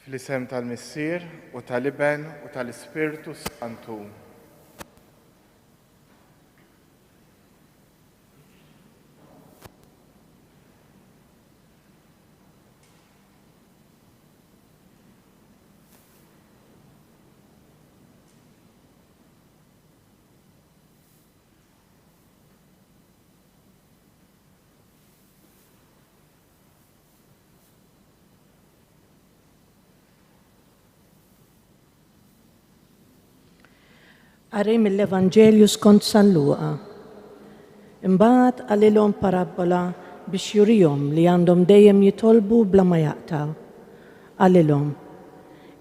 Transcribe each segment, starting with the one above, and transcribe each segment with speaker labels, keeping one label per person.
Speaker 1: Fl-isem tal-Missier u tal-Iben u tal-Ispirtu Santu.
Speaker 2: Qari mill-Evanġelju skont San Luqa. Imbagħad għalilhom parabola biex jurihom li għandhom dejjem jitolbu bla ma jaqtaw. Għalilhom: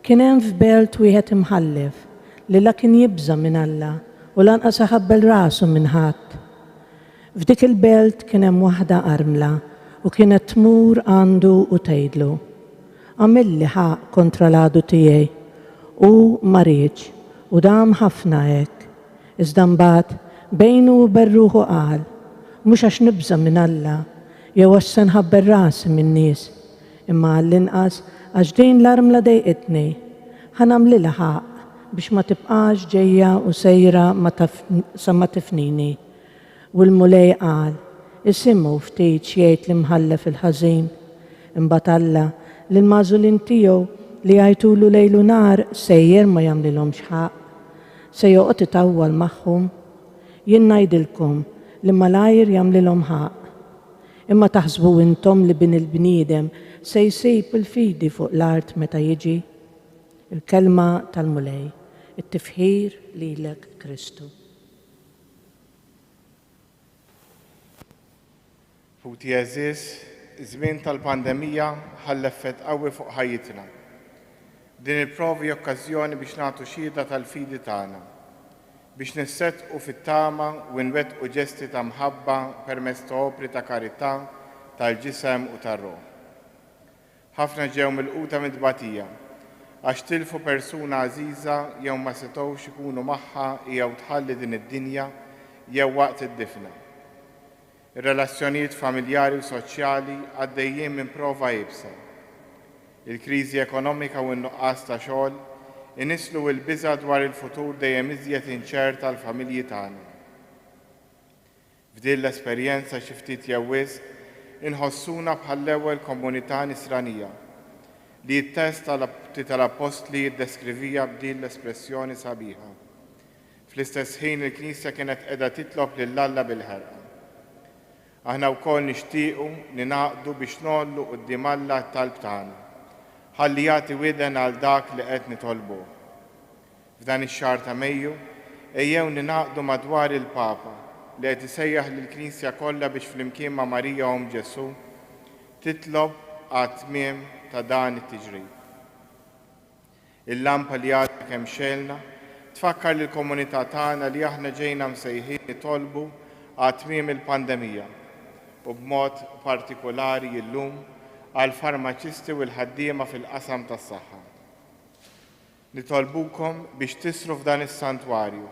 Speaker 2: kien hemm f'belt wieħed imħallef li la kien jibża minn Alla u lanqas iħabbel rasu minn ħadd. F'dik il-belt kien hemm waħda armla u kienet tmur għandu u tgħidlu: għamilli ħaq kontra l-għadu tiegħi u ma rridx. U dam ħafna hekk, iżda mbagħad bejnu u berruħu qal: mhux għax nibża minn Alla, jew għax se nħabber rasi min-nies, imma għall-inqas għax din l-armla dejqitni, ħanamlilha ħaq biex ma tibqax ġejja u sejra sa ma tifnini. U l-mulej qal: isimgħu ftit x'jgħid l-imħallef il-ħażin, imbagħad Alla lill-magħżulin tiegħu li jgħidulu lejlu nar sejjer ma jagħmlilhomx ħaq, se joqgħod itawwal magħhom. Jien ngħidilkom li malajr jagħmlilhom ħaq. Imma taħsbu intom li bin il-bniedem se jsib il-fidi fuq l-art meta jiġi? Il-kelma tal-mulej, it-tifħir lilek Kristu.
Speaker 1: Futi eżis, iż-żmien tal-pandemija ħalla effett qawwi fuq ħajjitna. Din il-provi okkażjoni biex nagħtu xhieda tal-fidi tagħna, biex nissettqu fit-tama u nwettqu ġesti ta' mħabba permezz ta' opri ta' karità, tal-ġisem u tar-ruħ. Ħafna ġew milquta mid-tbatija għax tilfu persuna għażiża jew ma setgħux ikunu magħha jew tħalli din id-dinja jew waqt id-difna. Ir-relazzjonijiet familjari u soċjali għaddejjin minn prova jibsa. Il-kriżi ekonomika u n-nuqqas ta' xogħol inislu l-biża' dwar il-futur dejjem iżjed inċert tal-familji tagħna. F'din l-esperjenza xi ftit jew wisq inħossuna bħall-ewwel komunità nisranija li t-test tal-Apostli jiddeskrivija b'din l-espressjoni sabiħa. Fl-istess ħin il-Knisja kienet qiegħda titlob lil Alla bil-ħerqa. Aħna wkoll nixtiequ li naqdu biex nollu quddiem Alla t-talb tagħna, ħalli jagħti widen għal dak li qed nitolbuh. F'dan ix-xahar ta' Mejju ejjew ninaqdu madwar il-Papa li qed isejjaħ lill-Knisja kollha biex flimkien ma' Marija Om Ġesu titlob għat-tmiem ta' dan it-tiġrid. Il-lampa li għadha kemm xelna tfakkar lill-komunità tagħna li aħna ġejna msejħin nitolbu għat-tmiem il-pandemija u b'mod partikolari llum għal-farmaċisti u l-ħaddiema fil-qasam tas-saħħa. Nitolbukom biex tisru f'dan is-santwarju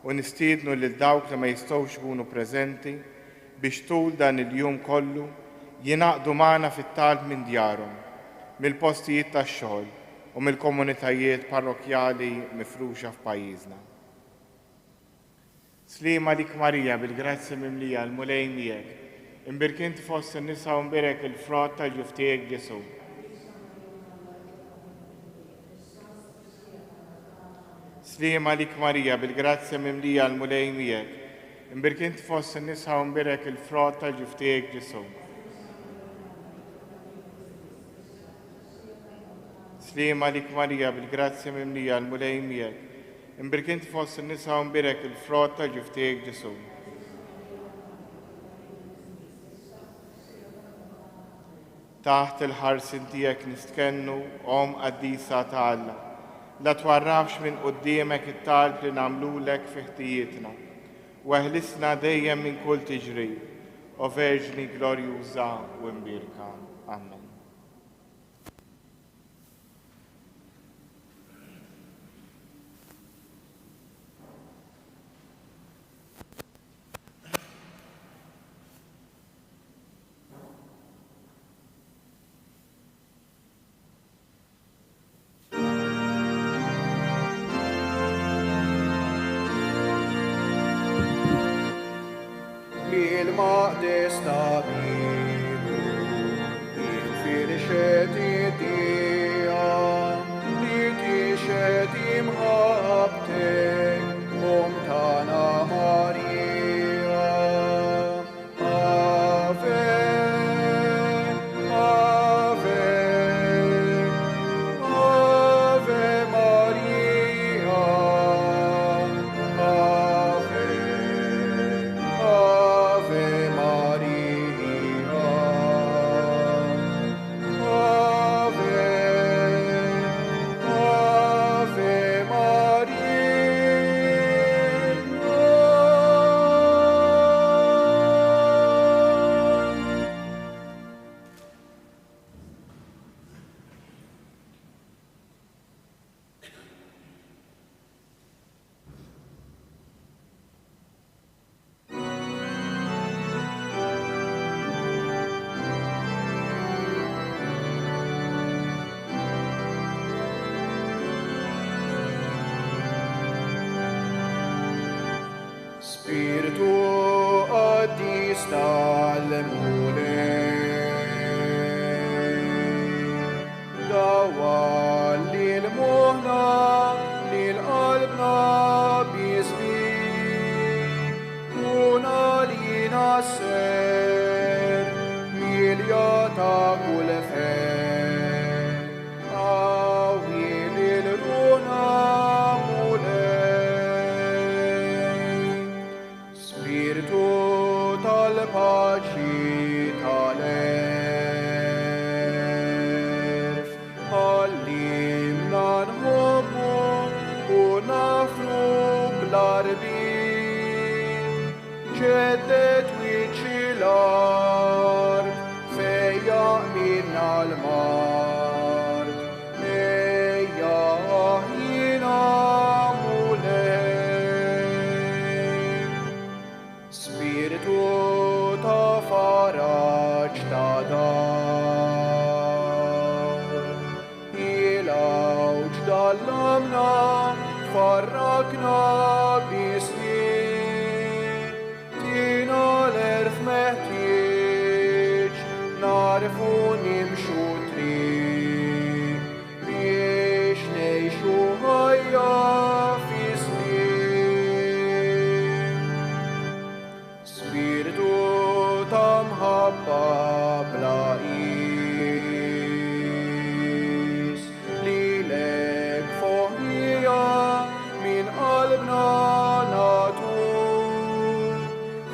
Speaker 1: u nistiednu lil dawk li ma jistgħux ikunu preżenti biex tul dan il-jum kollu jingħaqdu magħna fit-talb minn djarhom, mill-postijiet tax-xogħol u mill-komunitajiet parrokjali mifruxa f'pajjiżna. Sliema lik Marija bil-grazzi mimlija l-mulej miegħek. Imbirkint fost in-nisa u mbirek il-frott tal-ġuf tiegħek Ġesu. Sliema lik Marija bil-grazzi mimlija l-mulej miegħek. Imbirkint fost in-nisa u mbirek il-frott tal-ġuf tiegħek Ġesu. Sliema lik Marija bil-grazzi mimlija l-mulej miegħek. Imbirkint fost in-nisa u mbirek il-frott tal-ġuf tiegħek Ġesu. Taħt il-ħarsin tiegħek nistkennu Om Quddiesa ta' Alla, la twarrafx minn quddiemek it-talb li nagħmlulek fi ħtijietna, u eħlisna dejjem minn kull tiġrid, o Verġni glorjuża u mbirka. Amen.
Speaker 3: bil-maqdes tabiru, il-firxet id-dija, li tixet imħabtek, tana Marija. Ave, Ave, Ave Maria. Ave, Ave Maria. Ave, Ave Maria. Spiritu Quddies tal-mulej, dawa lil-moħna, lil-qalbna bizbik, kuna lina s-ser, milja ta' kull fer, għawi lil-runa Spiritu tal-paċi tal-erf, għallimna nħobbu u nafru bl-arbit, ġeddet wiċċi l-art fejja minna l-mart, ejja aħjina Spiritu ta' faraġ ta' dar, il-awġ dal-lamna farrakna bisni, tina l-erf meħtieġ narfu nimxu triq biex nejxu ħajja Spiritu ta' mħabba bla is, li lek foħnija min qalbna natu,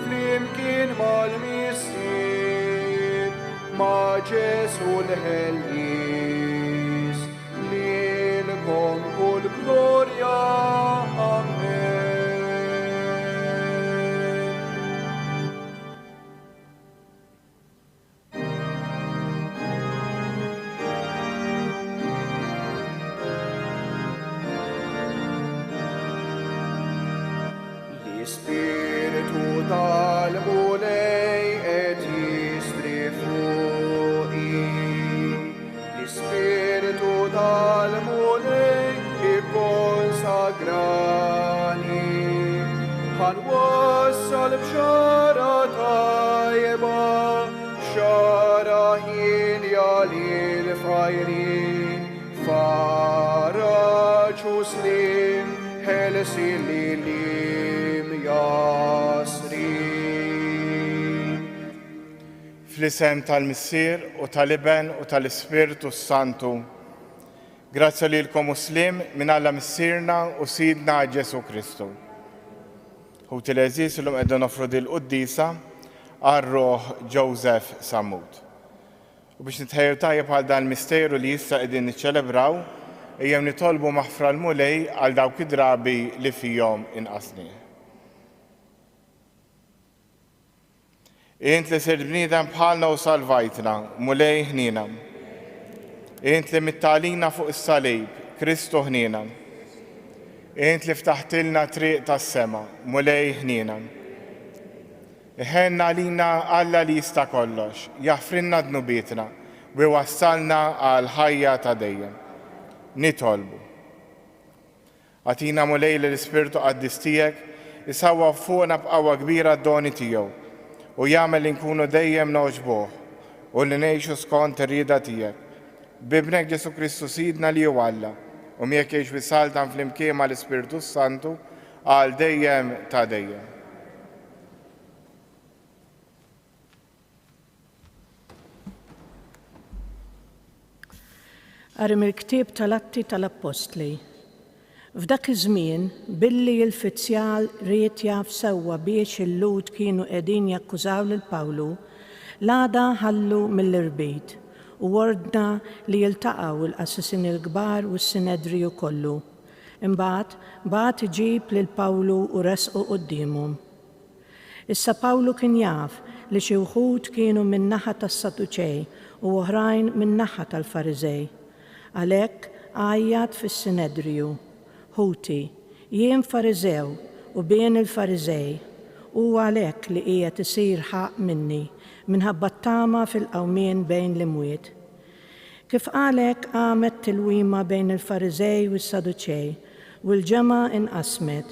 Speaker 3: flimkien mal-missir ma' Ġesu l-ħellis, li l-kom kull glorja, amen. Spiritu tal-mulej et jistri fuqi, l-Spiritu tal-mulej ikkonsagrani, ħanwassal b'xara tajba, b'xara ħilja lil-fajrin, faraġ u slim, ħelsi lilim jasrin.
Speaker 1: Fl-isem tal-Missier u tal-Iben u tal-Ispiritu Santu, grazzja lilkom muslim minn Alla Missierna u Sidna Ġesu Kristu. U til-eżis l-lum qegħdin nofru dil-Quddiesa għar-Roħ Joseph Sammut. U biex nitħejju tajjeb għal dan misteru li issa qegħdin niċċelebraw, ejjew nitolbu maħfra l-mulej għal dawk id-drabi li fihom inqasni. Int li sirt bniedem bħalna u salvajtna, mulej ħnina. Int li mittalina fuq is-salib, Kristu ħnina. Int li ftaħtilna triq tas-sema, mulej ħnina. Iħenna lina Alla li jista' kollox, jaħfrinna dnubietna u wassalna għal ħajja ta' dejjem. Nitolbu. Għatina mulej l-Ispirtu Qaddis tiegħek isawwa fuqna b'qawwa kbira d-doni tiegħu u jagħmel li nkunu dejjem noġbuh u li ngħixu skont ir-rieda tiegħek. Bibnek Ġesu Kristu Sidna li hu Alla u miegħek jgħix bisaltan flimkien mal-Ispiritu Santu għal dejjem ta' dejjem.
Speaker 2: Arim il-ktieb tal-Atti tal-Apostli. F'dak iż-żmien billi l-Fizzjal ried jaf sewwa biex il-Lud kienu qegħdin jakkużaw lil Pawlu, l-għada ħallu mill-irbit u ordna li jiltaqgħu l-qassisin il-kbar u s-Sinedriju kollu. Imbagħad bagħat iġib lil Pawlu u resqu qudiemhom. Issa Pawlu kien jaf li xi wħud kienu min-naħa tas-Saduċej u oħrajn min-naħa tal-Fariżej. Għalhekk għajjat fis-Sinedriju: Ħuti, jien Fariżew u bejn il-Fariżej, u għalhekk li qiegħed isir ħaq minni minħabba t-tama fil-qawmien bejn l-imwiet. Kif għalhekk għamet tilwima bejn il-Fariżej u s-Saduċej u l-ġemgħa inqasmet.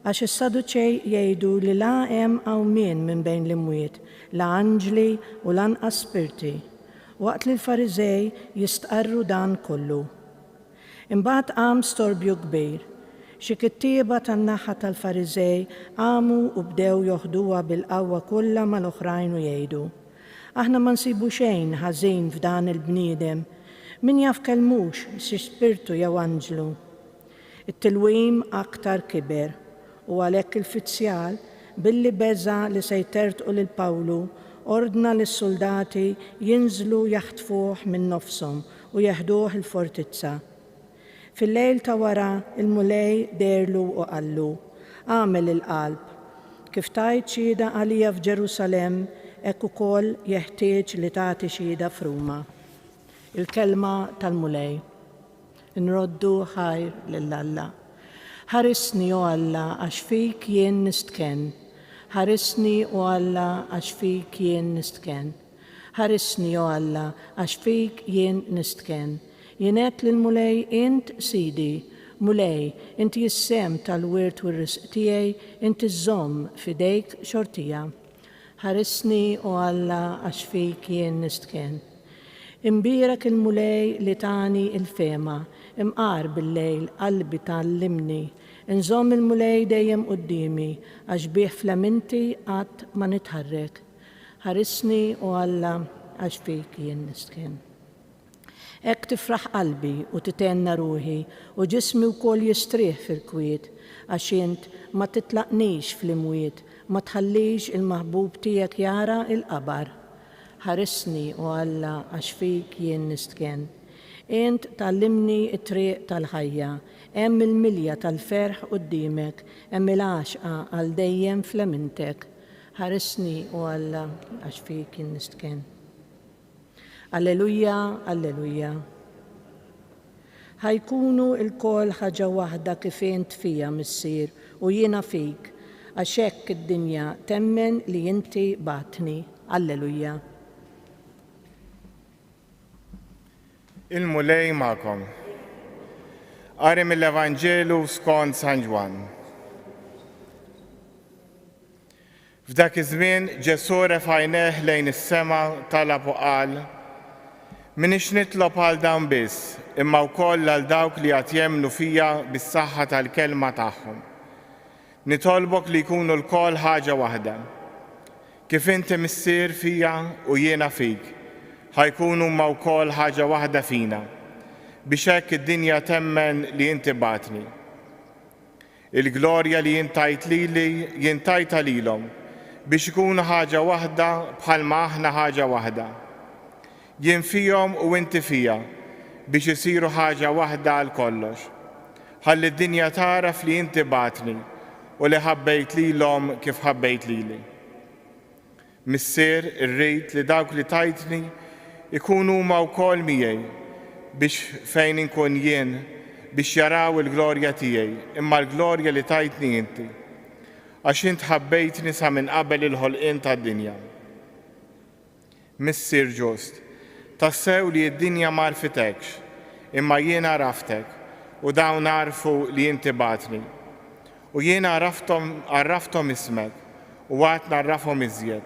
Speaker 2: Għax is-Saduċej jgħidu li la hemm qawmien minn bejn l-imwiet, la anġli u lanqas spirti, waqt li l-Fariżej jistqarru dan kollu. Imbagħad qam storbju kbir. Xi kittieba tan-naħa tal-Fariżej qamu u bdew joħduha bil-qawwa kollha mal-oħrajn u jgħidu: Aħna ma nsibu xejn ħażin f'dan il-bniedem, min jaf kellmux xi spirtu jew anġlu. It-tilwim aktar kiber u għalhekk il-Fizzjal billi beża li se jtertqu lil Pawlu ordna lis-soldati jinżlu jaħtfuh minn nofshom u jeħduh il-fortizza. Fil-lejl ta' wara il-mulej derlu u qallu: Għamel il-qalb, kif tajt xhieda għalija f'Ġerusalemm, hekk ukoll jeħtieġ li tagħti xhieda f'Ruma. Il-kelma tal-mulej. Nroddu ħajr lil Alla. Ħarisni o Alla għax fik jien nistken. Ħarisni o Alla għax fik jien nistken. Ħarisni o Alla għax fik jien nistken. Jienet lil-mulej: Int Sidi, mulej, inti jissem tal-wirt u r-risq tiegħi, inti żomm f'idejk xortija. Ħarisni o Alla għax fik jien nistken. Imbierak il-mulej li tani il-fema, imqar bil-lejl qalbi tallimni, inżomm il-mulej dejjem qudiemi għax bih flaminti qatt ma nitħarrek. Ħarisni o Alla għax fik jien nistken. Hekk tifraħ qalbi u titenna ruħi u ġismi wkoll jistrieħ fil-kwiet għax int ma titlaqnix fl-imwiet, ma tħallix il-maħbub tiegħek jara il-qabar. Ħarisni o Alla għax fik jien nistken. Int tallimni t-triq tal-ħajja, hemm il-milja tal-ferħ quddiemek, hemm il-għaxqa għal dejjem fl-emintek. Ħarisni o Alla għax fik jien nistken. Alleluja, alleluja. Ħajkunu il-kol ħaġa waħda kif int fija missier u jiena fik, għax hekk id-dinja temmen li inti batni. Alleluja.
Speaker 1: Il-mulej magħkom. Qari mill-Evanġelu skont San Ġwan. F'dak iż-żmien Ġesu refajneh lejn is-sema talab u qal: Minix nitlob għal dawn biss, imma wkoll għal dawk li qed jemmnu fija bis-saħħa tal-kelma tagħhom. Nitolbok li jkunu l-kol ħaġa waħda. Kif inti missier fija u jiena fik, ħajkunu ma wkoll ħaġa waħda fina, biex hekk id-dinja temmen li inti batni. Il-glorja li jintajt lili jintajta lilhom biex ikunu ħaġa waħda bħalma aħna ħaġa waħda. Jien fihom u inti fija biex isiru ħaġa waħda għal kollox. Ħalli d-dinja taraf li inti batni u li ħabbejt lilhom kif ħabbejt lili. Missier irrid li dawk li tajtni ikunu huma wkoll miegħi biex fejn inkun jien biex jaraw il-glorja tiegħi, imma l-glorja li tajtni inti. Għax int ħabbejtni sa minn qabel il-ħolqien tad-dinja. Missier ġust, tassew li d-dinja ma rfitekx, imma jiena raftek u dawn arfu li inti batni. U jiena għarraftom ismek u għad narrafhom iżjed,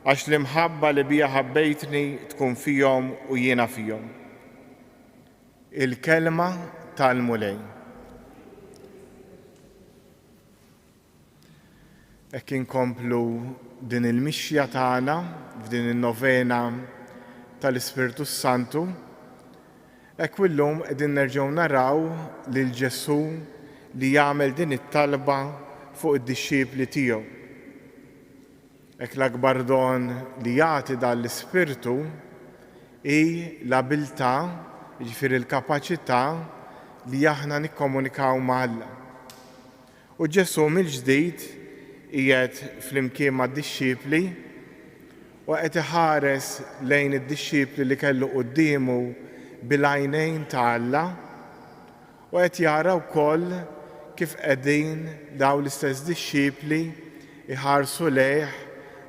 Speaker 1: għax l-imħabba li bija ħabbejtni tkun fihom u jiena fihom. Il-kelma tal-mulej. Hekk inkomplu din il-mixja tagħna f'din in-novena tal-Ispiritu Santu, hekk illum qegħdin nerġgħu naraw lil Ġesu li jagħmel din it-talba fuq id-dixxiepli tiegħu. Hekk l-akbar don li jagħti dan l-Ispirtu hi l-abilità, jiġifieri l-kapaċità li aħna nikkomunikaw ma' Alla. U Ġesu mill-ġdid qiegħed flimkien mad-dixxiepli u qed iħares lejn id-dixxiepli li kellu qudiemu bil-għajnejn ta' Alla u qed jara wkoll kif qegħdin dawn l-istess dixxiepli iħarsu lejh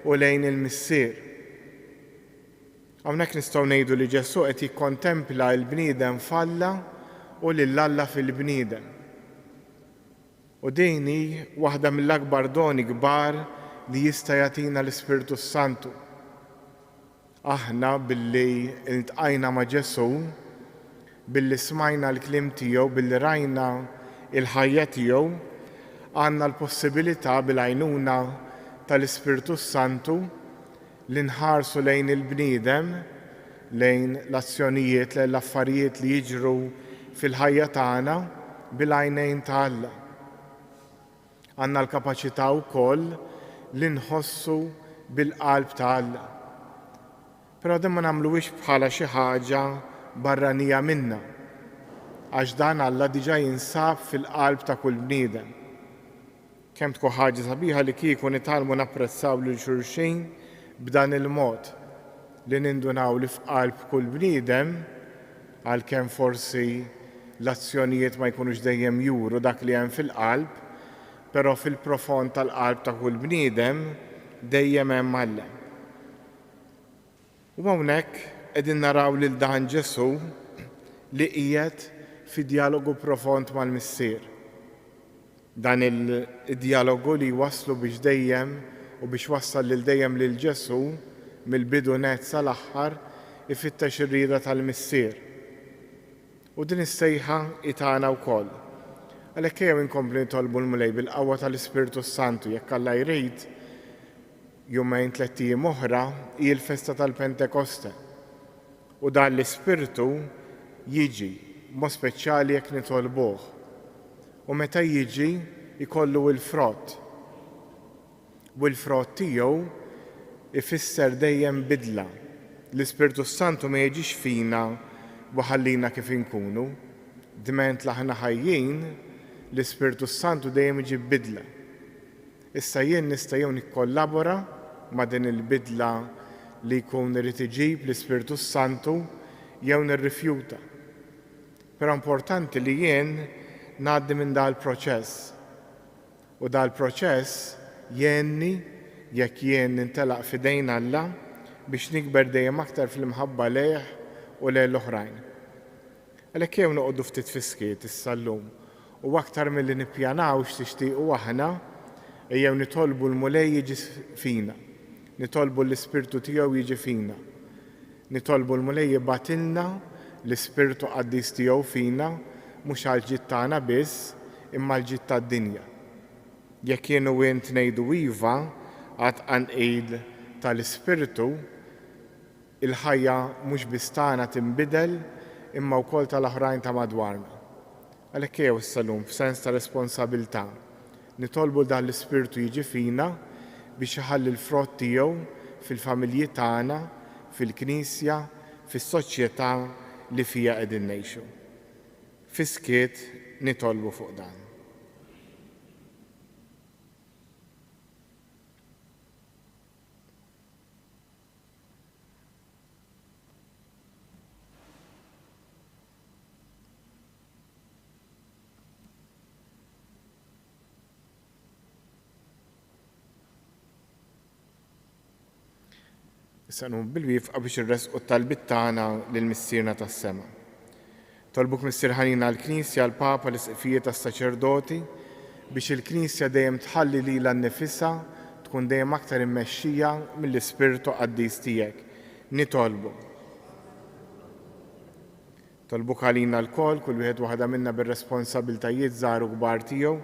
Speaker 1: u lejn il-Missier. Hawnhekk nistgħu ngħidu li Ġesu qed jikkontempla l-bniedem falla u lil Alla fil-bniedem. U din hi waħda mill-akbar doni kbar li jista' jagħtina l-Ispiritu Santu. Aħna billi iltqajna ma' Ġesu, billi smajna l-kliem tiegħu, billi rajna il-ħajja tiegħu, għandna l-possibilità bil-għajnuna tal-Ispiritu Santu li nħarsu lejn il-bniedem, lejn l-azzjonijiet, lejn l-affarijiet li jiġru fil-ħajja tagħna bil-għajnejn ta' Alla. Għandna l-kapaċità wkoll li nħossu bil-qalb ta' Alla. Però din ma nagħmluhiex bħala xi ħaġa barranija minna, għax dan Alla diġà jinsab fil-qalb ta' kull bniedem. Kemm tkun ħaġa sabiħa li kieku nitgħallmu napprezzaw lil xulxin b'dan il-mod li nindunaw li f'qalb kull bniedem għalkemm forsi l-azzjonijiet ma jkunux dejjem juru dak li hemm fil-qalb, però fil-profond tal-qalb ta' kull bniedem dejjem hemm Alla. U hawnhekk qegħdin naraw lil dan Ġesu li qiegħed fi dialogu profond mal-Missier. Dan il-dialogu li waslu biex dejjem u biex wassal lil dejjem lil Ġesu mill-bidu net sal-aħħar ifittex ir-rieda tal-Missier. U din is-sejħa itana wkoll. Għalhekk jew inkomplu nitolbu l-mulej bil-qawwa tal-Ispiritu Santu jekk Alla jrid jumejn 3 ijiem oħra hi l-festa tal-Pentekoste. U dan l-Ispirtu jiġi mod speċjali jekk nitolbuh. U meta jiġi jkollu l-frott. U l-frott tiegħu ifisser dejjem bidla. L-Ispiritu Santu ma jiġix fina u ħallina kif inkunu. Diment l-aħna ħajjin, l-Ispiritu Santu dejjem iġib bidla. Issa jien nista' jew nikkollabora ma' din il-bidla li jkun irid iġib l-Ispiritu Santu jew nirrifjuta. Però importanti li jien ngħaddi minn dal-proċess. U dal-proċess jenni jekk jien nintelaq f'idejn Alla biex nikber dejjem aktar fil-imħabba lejh u lejn l-oħrajn. Għalhekk jew noqogħdu ftit fiskiet issa llum u aktar milli nippjanaw x'tixtiequ aħna ejjew nitolbu l-mulej jiġi fina, nitolbu l-Ispirtu tiegħu jiġi fina, nitolbu l-mulej jibgħatilna l-Ispirtu Qaddiż tiegħu fina mhux għall-ġid tagħna biss imma l-ġid tad-dinja. Jekk jien u int ngħidu iva għad għanqid tal-Ispirtu, il-ħajja mhux biss tagħna tinbidel imma wkoll tal-oħrajn ta' madwarna. Għalhekk jew issa llum f'sens ta' responsabilità nitolbu dan l-Ispirtu jiġi fina biex iħalli l-frott tiegħu fil-familji tagħna, fil-Knisja, fis-soċjetà li fiha qegħdin ngħixu. Fiskiet nitolbu fuq dan. Issa bil-wifqa biex irresqu t-talbit tagħna lill-Missierna tas-sema. Tolbuk Missier ħanina l-Knisja, l-Papa, l-isqifijiet tas-saċerdoti biex il-Knisja dejjem tħalli lilha nnifisha tkun dejjem aktar immexxija mill-Ispirtu Qaddiż tiegħek. Nitolbu. Tolbuk għalina l-kol, kull wieħed waħda minna bir-responsabiltajiet żgħar u kbar tiegħu.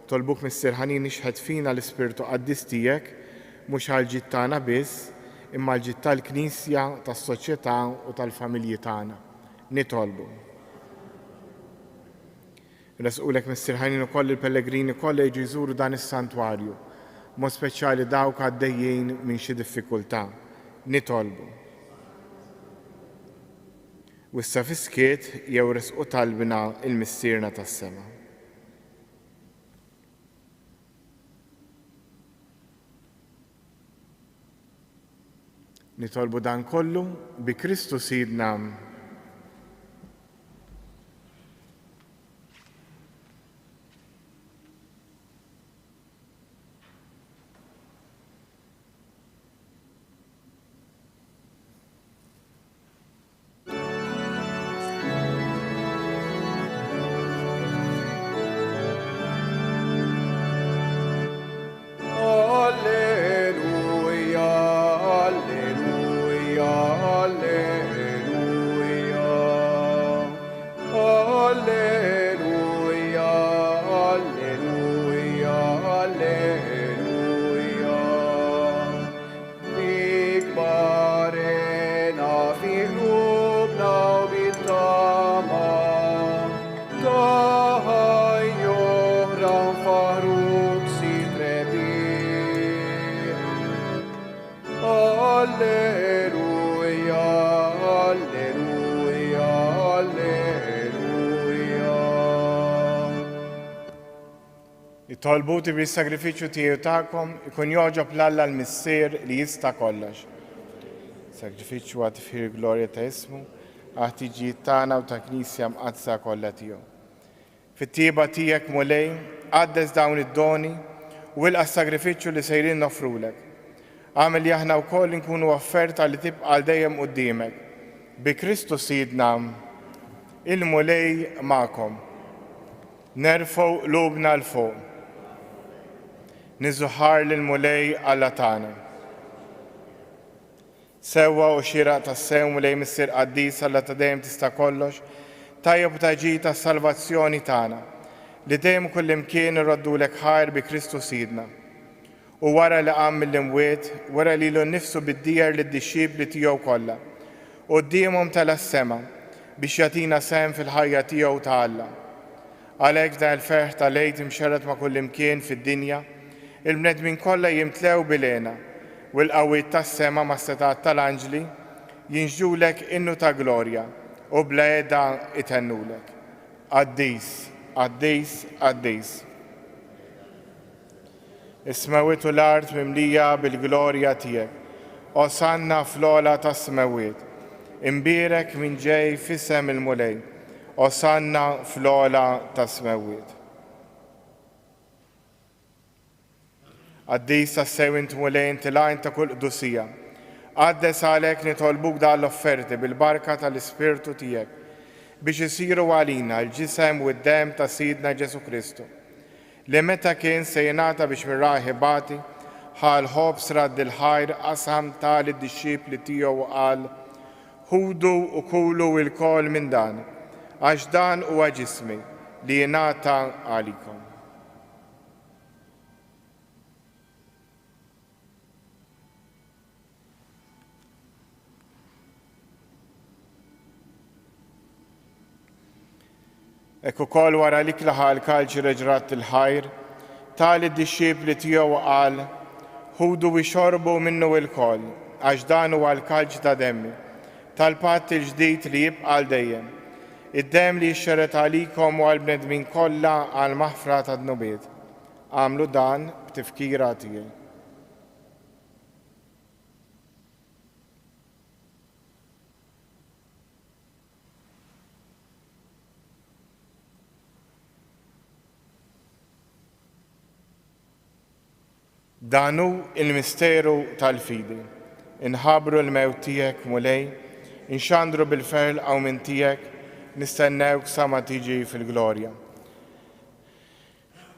Speaker 1: Tolbuk Mister Ħanin ixħed fina l-Ispirtu Qaddiż tiegħek, mhux għall-ġid tagħna biss, imma l-ġid tal-Knisja, tas-soċjetà u tal-familji tagħna. Nitolbu. Resqulek Mister Ħanin ukoll il-Pellegrini kollha jiġu jżuru dan is-santwarju, mod speċjali dawk għaddejjin minn xi diffikultà. Nitolbu. U issa fiskiet jew resqu talbina il-missierna tas-sema. Nitolbu dan kollu bi Kristu Sidna. Tolbuti bis-sagrifiċċju tiegħu tagħkom ikun joġob l-Alla l-Missier li jista' kollox. Sagrifiċċju għat tifħir glorja ta' ismu, ħtiġijiet tagħna u ta' Knisja mqaddsa kollha tiegħu. Fit-tieba tiegħek mulej, qaddes dawn id-doni u ilqa' s-sagrifiċċju li sejrin nofrulek. Għamel li aħna wkoll inkunu offerta li tibqa' dejjem quddiemek. Bi Kristu Sidna, il-mulej magħkom. Nerfgħu qlubna l fuq. Niżuħar lill-mulej Alla tagħna. Sewwa u xieraq tas-sew mulej Missier Qaddiż Alla ta' dejjem tista' kollox, tajjeb u taġid tas-salvazzjoni tagħna, li dejjem kullimkien irroddulek ħajr bi Kristu Sidna. U wara li qam mill-imwiet, wara li lilu nnifsu bid-djar lid-dixxipli tiegħu kollha, qudiemhom tela-s-sema biex jagħtina sehem fil-ħajja tiegħu ta' Alla. Għalhekk dan il-ferħ tal-Għid imxerred ma' kullimkien fid-dinja, il-bnedmin kollha jimtlew bil-għena u l-qawwiet tas-sema ma' setat tal-anġli jinġdulek innu ta' glorja u bla għeda itennulek. Qaddiż, Qaddiż, Qaddiż. Is-smawiet u l-art mimlija bil-glorja tiegħek. Osanna fl-ogħla tas-smawiet. Imbierek min ġej f'isem il-mulej. Osanna fl-ogħla tas-smawiet. Qaddiż tas-sew int mulej inti l-għajn ta' kull qdusija. Qaddes għalhekk nitolbuk dan l-offerti bil-barka tal-Ispirtu tiegħek biex isiru għalina l-ġisem u d-dem ta' Sidna Ġesu Kristu, li meta kien se jingħata biex mir-raħibati ħal ħobb sradd il-ħajr qasam tal-dixxipli tiegħu qal ħudu u kulu l-kol minn dan, għax dan huwa ġismi li jingħata għalikom. Ekku kol wara li klaħa l-kalċi reġrat il-ħajr, tal id-dixxipli tiegħu qal, ħudu u xorbu minnu il-kol, għax dan huwa l-kalċ ta' demmi, tal-patt il-ġdid li jibqa' dejjem. Id-dem li jxxeret għalikom u għal-bnedmin kollha għal maħfra ta' dnubiet. Għamlu dan b'tifkira tiegħi. Danu il-misteru tal-fidi. Inħabru l-mewt tiegħek mulej, inxandru bil-ferl għaw minn tiegħek, nistennewk sa ma tiġi fil-glorja.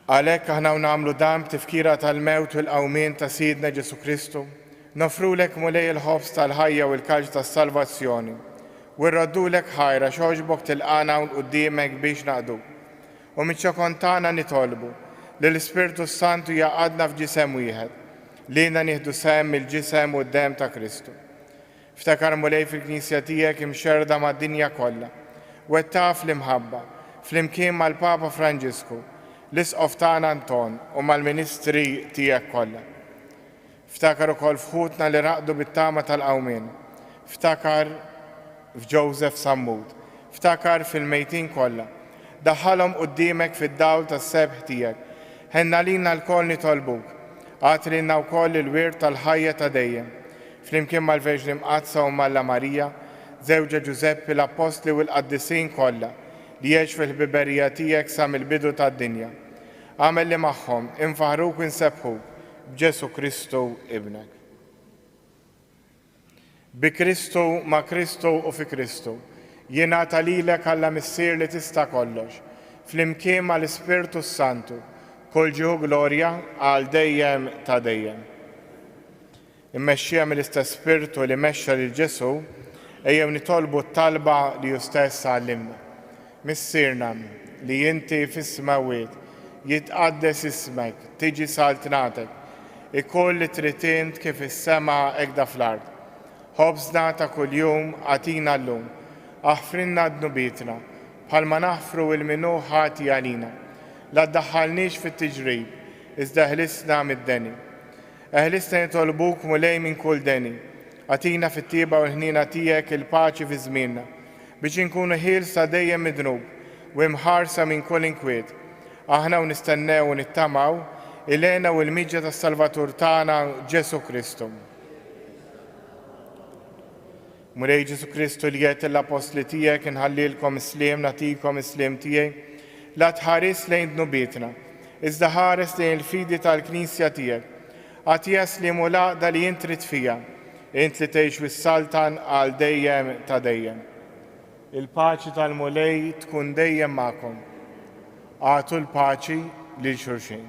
Speaker 1: Għalhekk aħna nagħmlu dan b'tifkira tal-mewt u l-qawmien ta' Sidna Ġesu Kristu, nofrulek mulej il-ħobs tal-ħajja u l-kalġ tas-salvazzjoni, u rroddulek ħajra xogħġbok tilqana u quddiemek biex naqdu. U miċ-ċokon tagħna nitolbu li l-Ispirtu Santu jaqgħadna f'ġisem wieħed, li nieħdu sehem mill-ġisem u d-dem ta' Kristu. Ftakar mulej fil-Knisja tiegħek imxerda mad-dinja kollha, wettaq fl-imħabba, flimkien mal-Papa Franġisku, l-Isqof tagħna Anton u mal-Ministri tiegħek kollha. Ftakar ukoll fħutna li raqdu bit-tama tal-qawmien, ftakar f'Joseph Sammud, ftakar fil-mejtin kollha, daħħalhom quddiemek fid-dawl tas-sebħ tiegħek, ħenna lilna l-koll nitolbuk, għatrilna wkoll il-wirt tal-ħajja ta' dejjem, flimkien mal-Verġni Mqazza u Malla Marija, żewġa Ġuseppi l-Apostli u l-Qaddisin kollha li jgħix fil-ħbiberija tiegħek sa mill-bidu tad-dinja. Għamel li magħhom infaħruk u nsebħuk b'Ġesu Kristu Ibnek. Bi Kristu, ma' Kristu u fi Kristu, jingħata lilek Alla Missier li tista' kollox, flimkien mal-Ispirtu Santu, kull ġieħu glorja għal dejjem ta' dejjem. Immexxija mill-istess Spirtu li mexxa lil Ġesu, ejjew nitolbu t-talba li hu stess għallimna. Missierna li inti fis-smawiet jitqaddes ismek, tiġi saltnatek, ikoll li trid int kif is-sema hekk fl-ard. Ħobżna ta' kuljum għatina llum, aħfrinna d-nubitna, bħalma naħfru il-minu ħati għalina. La ddaħħalniex fit-tiġrib, iżda ħlisna mid-deni. Eħlisna nitolbuk mulej minn kull deni, għatina fit-tieba u l-ħnina tiegħek il-paċi fi żmienna, biex inkunu ħielsa dejjem midnub u imħarsa minn kull inkwiet. Aħna u nistennew u nittamaw il-għena u l-miġġa tas-Salvatur tagħna Ġesu Kristu. Mulej Ġesu Kristu li jgħid l-Apostli tiegħek inħallilkom isliem nagħtikom isliem tiegħi, la tħares lejn dnubietna, iżda ħares lejn il-fidi tal-Knisja tiegħek. Għatija slim u laqda li int trid fija, int li tgħix wis-saltan għal dejjem ta' dejjem. Il-paċi tal-mulej tkun dejjem magħkom. Għatu l-paċi lil xulxin.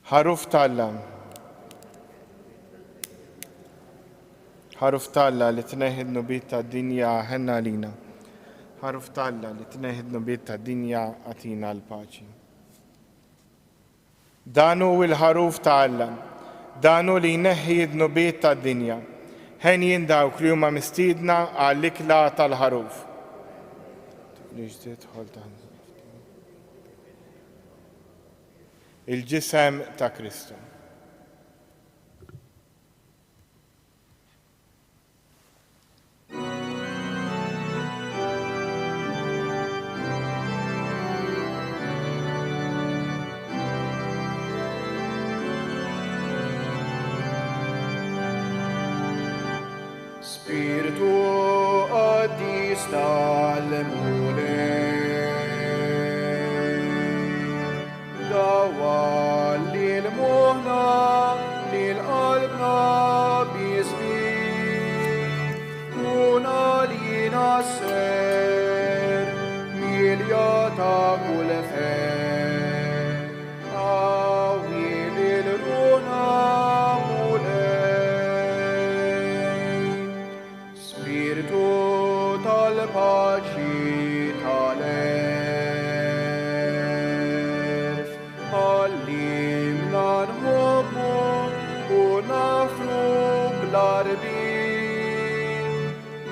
Speaker 1: Ħaruf tal-Alla. Ħaruf tal-Alla li tneħħi d-nubiet tad-dinja ħenna lina. Ħaruf tal-Alla li tneħħi d-nubiet tad-dinja għatina l-paċi. Danu il-ħaruf tal-Alla, danu li jneħħi d-nubiet tad-dinja, ħen jindawk li huma mistiedna għall-ikla tal-ħaruf. Il-ġisem ta' Kristu.
Speaker 3: Spiritu Quddies tal-mulej, dawa lil-moħna, lil-qalbna bismik, kun għalina ser, milja ta' kull fer, għawi lil-ruħna tal-paċi tal-erf, għallimna nħobbu u nafru bl-arbin,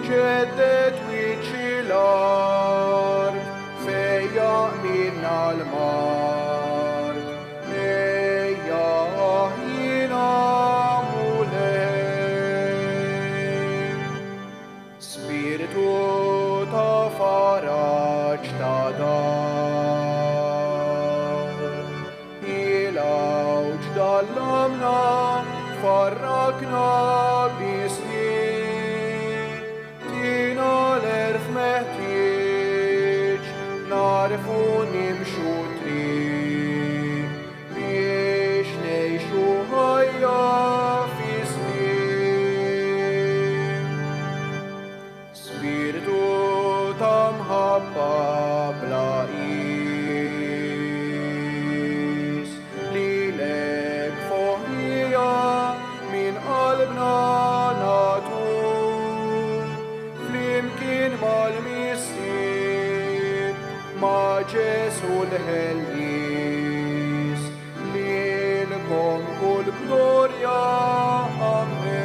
Speaker 3: ġeddet wiċċi l-ard fejja minna l-mart, ejja aħjina ta' faraġ ta' dar, il-għawġ dal-lamna farrakna bisni, tina l-erf meħtieġ narfu nimxu tri, biex nejxu ħajja Spiritu ta' mħabba bla Ġesu l-ħellis, lilkom kull glorja, amen.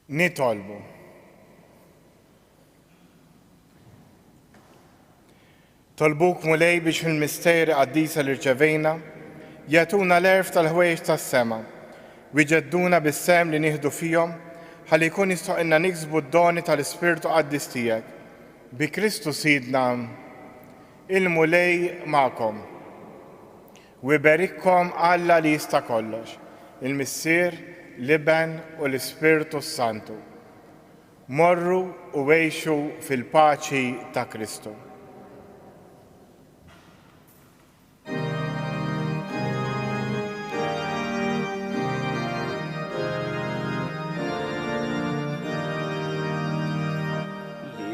Speaker 1: Nitolbu. Tolbuk mulej biex fil-misteri Quddiesa li rċevejna jagħtuna l-erf tal-ħwejjeġ tas-sema u jġedduna bis-sem li nieħdu fihom ħalli jkun jistgħu niksbu d-doni tal-Ispirtu Qaddis tiegħek. Bi Kristu Sidna il-mulej magħkom u jberikkom Alla li jista' kollox, il-Missier, l-Iben u l-Ispirtu Santu. Morru u għejxu fil-paċi ta' Kristu.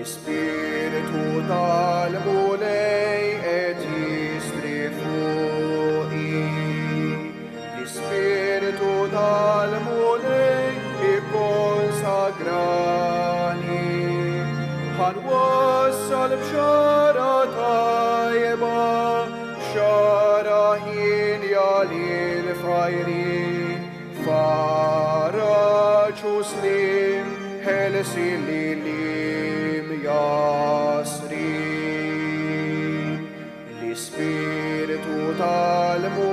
Speaker 3: L-Ispiritu tal-mulej et jistri fuqi, l-Ispiritu tal-mulej ikkonsagrani, ħanwassal b'xara tajba, b'xara ħinja lil-fajrin, faraġ u slim, ħelsi lilim jasrin. L-Ispiritu tal-mulej